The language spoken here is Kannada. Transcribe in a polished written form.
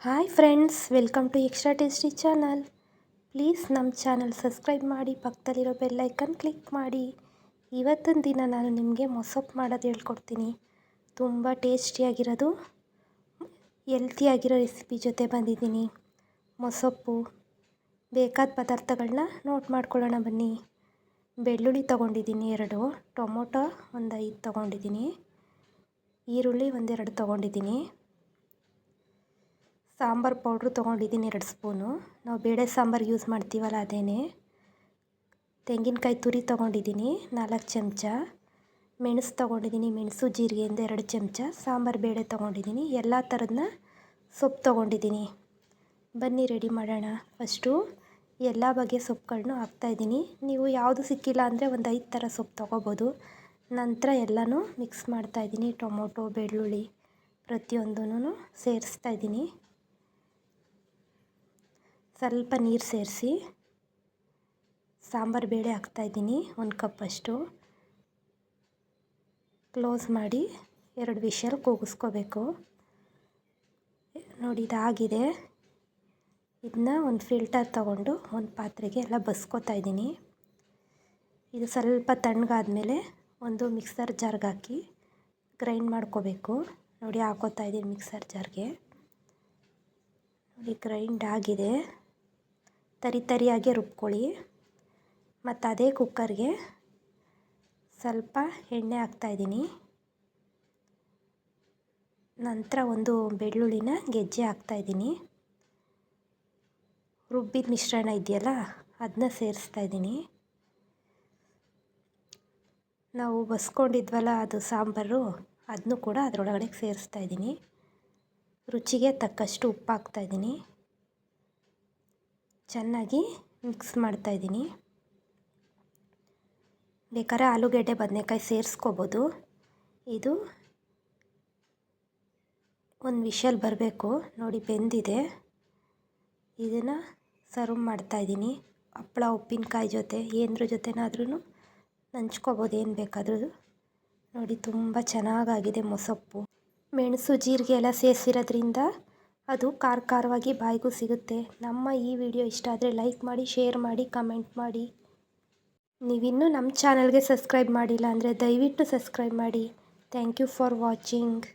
Hi friends, welcome to extra tasty channel. Please ನಮ್ಮ ಚಾನಲ್ ಸಬ್ಸ್ಕ್ರೈಬ್ ಮಾಡಿ, ಪಕ್ಕದಲ್ಲಿರೋ ಬೆಲ್ ಐಕನ್ ಕ್ಲಿಕ್ ಮಾಡಿ. ಇವತ್ತಿನ ದಿನ ನಾನು ನಿಮಗೆ ಮೊಸಪ್ಪು ಮಾಡೋದು ಹೇಳ್ಕೊಡ್ತೀನಿ. ತುಂಬ ಟೇಸ್ಟಿಯಾಗಿರೋದು, ಹೆಲ್ತಿಯಾಗಿರೋ ರೆಸಿಪಿ ಜೊತೆ ಬಂದಿದ್ದೀನಿ. ಮೊಸಪ್ಪು ಬೇಕಾದ ಪದಾರ್ಥಗಳನ್ನ ನೋಟ್ ಮಾಡ್ಕೊಳ್ಳೋಣ ಬನ್ನಿ. ಬೆಳ್ಳುಳ್ಳಿ ತೊಗೊಂಡಿದ್ದೀನಿ 2, ಟೊಮೊಟೊ ಒಂದು 5 ತೊಗೊಂಡಿದ್ದೀನಿ, ಈರುಳ್ಳಿ 1-2 ತೊಗೊಂಡಿದ್ದೀನಿ, ಸಾಂಬಾರು ಪೌಡ್ರು ತೊಗೊಂಡಿದ್ದೀನಿ 2 ಸ್ಪೂನು. ನಾವು ಬೇಳೆ ಸಾಂಬಾರು ಯೂಸ್ ಮಾಡ್ತೀವಲ್ಲ ಅದೇನೆ. ತೆಂಗಿನಕಾಯಿ ತುರಿ ತೊಗೊಂಡಿದ್ದೀನಿ 4 ಚಮಚ, ಮೆಣಸು ತೊಗೊಂಡಿದ್ದೀನಿ, ಮೆಣಸು ಜೀರಿಗೆಯಿಂದ 2 ಚಮಚ, ಸಾಂಬಾರು ಬೇಳೆ ತೊಗೊಂಡಿದ್ದೀನಿ, ಎಲ್ಲ ಥರದನ್ನ ಸೊಪ್ಪು ತೊಗೊಂಡಿದ್ದೀನಿ. ಬನ್ನಿ ರೆಡಿ ಮಾಡೋಣ. ಫಸ್ಟು ಎಲ್ಲ ಬಗೆಯ ಸೊಪ್ಪುಗಳನ್ನೂ ಹಾಕ್ತಾಯಿದ್ದೀನಿ. ನೀವು ಯಾವುದು ಸಿಕ್ಕಿಲ್ಲ ಅಂದರೆ ಒಂದು 5 ಥರ ಸೊಪ್ಪು ತೊಗೋಬೋದು. ನಂತರ ಎಲ್ಲನೂ ಮಿಕ್ಸ್ ಮಾಡ್ತಾಯಿದ್ದೀನಿ. ಟೊಮೊಟೊ, ಬೆಳ್ಳುಳ್ಳಿ ಪ್ರತಿಯೊಂದೂ ಸೇರಿಸ್ತಾಯಿದ್ದೀನಿ. ಸ್ವಲ್ಪ ನೀರು ಸೇರಿಸಿ ಸಾಂಬಾರು ಬೇಳೆ ಹಾಕ್ತಾಯಿದ್ದೀನಿ 1 ಕಪ್ಪಷ್ಟು. ಕ್ಲೋಸ್ ಮಾಡಿ 2 ವಿಷಲ್ ಕೂಗಿಸ್ಕೋಬೇಕು. ನೋಡಿ ಇದಾಗಿದೆ. ಇದನ್ನ ಒಂದು ಫಿಲ್ಟರ್ ತಗೊಂಡು ಒಂದು ಪಾತ್ರೆಗೆ ಎಲ್ಲ ಬಸ್ಕೋತಾ ಇದ್ದೀನಿ. ಇದು ಸ್ವಲ್ಪ ತಣ್ಣಗಾದ್ಮೇಲೆ ಒಂದು ಮಿಕ್ಸರ್ ಜಾರ್ಗೆ ಹಾಕಿ ಗ್ರೈಂಡ್ ಮಾಡ್ಕೋಬೇಕು. ನೋಡಿ ಹಾಕೋತಾ ಇದ್ದೀನಿ ಮಿಕ್ಸರ್ ಜಾರ್ಗೆ. ನೋಡಿ ಗ್ರೈಂಡ್ ಆಗಿದೆ. ತರಿಯಾಗಿ ರುಬ್ಕೊಳ್ಳಿ. ಮತ್ತು ಅದೇ ಕುಕ್ಕರ್ಗೆ ಸ್ವಲ್ಪ ಎಣ್ಣೆ ಹಾಕ್ತಾಯಿದ್ದೀನಿ. ನಂತರ ಒಂದು ಬೆಳ್ಳುಳ್ಳಿನ ಗೆಜ್ಜೆ ಹಾಕ್ತಾಯಿದ್ದೀನಿ. ರುಬ್ಬಿದ ಮಿಶ್ರಣ ಇದೆಯಲ್ಲ ಅದನ್ನ ಸೇರಿಸ್ತಾಯಿದ್ದೀನಿ. ನಾವು ಬಸ್ಕೊಂಡಿದ್ವಲ್ಲ ಅದು ಸಾಂಬಾರು, ಅದನ್ನು ಕೂಡ ಅದರೊಳಗಡೆ ಸೇರಿಸ್ತಾಯಿದ್ದೀನಿ. ರುಚಿಗೆ ತಕ್ಕಷ್ಟು ಉಪ್ಪು ಹಾಕ್ತಾಯಿದ್ದೀನಿ. ಚೆನ್ನಾಗಿ ಮಿಕ್ಸ್ ಮಾಡ್ತಾಯಿದ್ದೀನಿ. ಬೇಕಾದ್ರೆ ಆಲೂಗೆಡ್ಡೆ ಬದನೆಕಾಯಿ ಸೇರಿಸ್ಕೋಬೋದು. ಇದು ಒಂದು ವಿಷಲ್ ಬರಬೇಕು. ನೋಡಿ ಬೆಂದಿದೆ. ಇದನ್ನು ಸರ್ವ್ ಮಾಡ್ತಾಯಿದ್ದೀನಿ. ಹಪ್ಪಳ ಉಪ್ಪಿನಕಾಯಿ ಜೊತೆ ಏನರ ಜೊತೆನಾದ್ರೂ ನಂಚ್ಕೋಬೋದು, ಏನು ಬೇಕಾದರೂ. ನೋಡಿ ತುಂಬ ಚೆನ್ನಾಗಾಗಿದೆ ಮೊಸಪ್ಪು. ಮೆಣಸು ಜೀರಿಗೆ ಎಲ್ಲ ಸೇರಿಸಿರೋದ್ರಿಂದ ಅದು ಖಾರವಾಗಿ ಬಾಯಿಗೂ ಸಿಗುತ್ತೆ. ನಮ್ಮ ಈ ವಿಡಿಯೋ ಇಷ್ಟ ಆದರೆ ಲೈಕ್ ಮಾಡಿ, ಶೇರ್ ಮಾಡಿ, ಕಮೆಂಟ್ ಮಾಡಿ. ನೀವಿನ್ನೂ ನಮ್ಮ ಚಾನಲ್ಗೆ ಸಬ್ಸ್ಕ್ರೈಬ್ ಮಾಡಿಲ್ಲ ಅಂದರೆ ದಯವಿಟ್ಟು ಸಬ್ಸ್ಕ್ರೈಬ್ ಮಾಡಿ. Thank you for watching.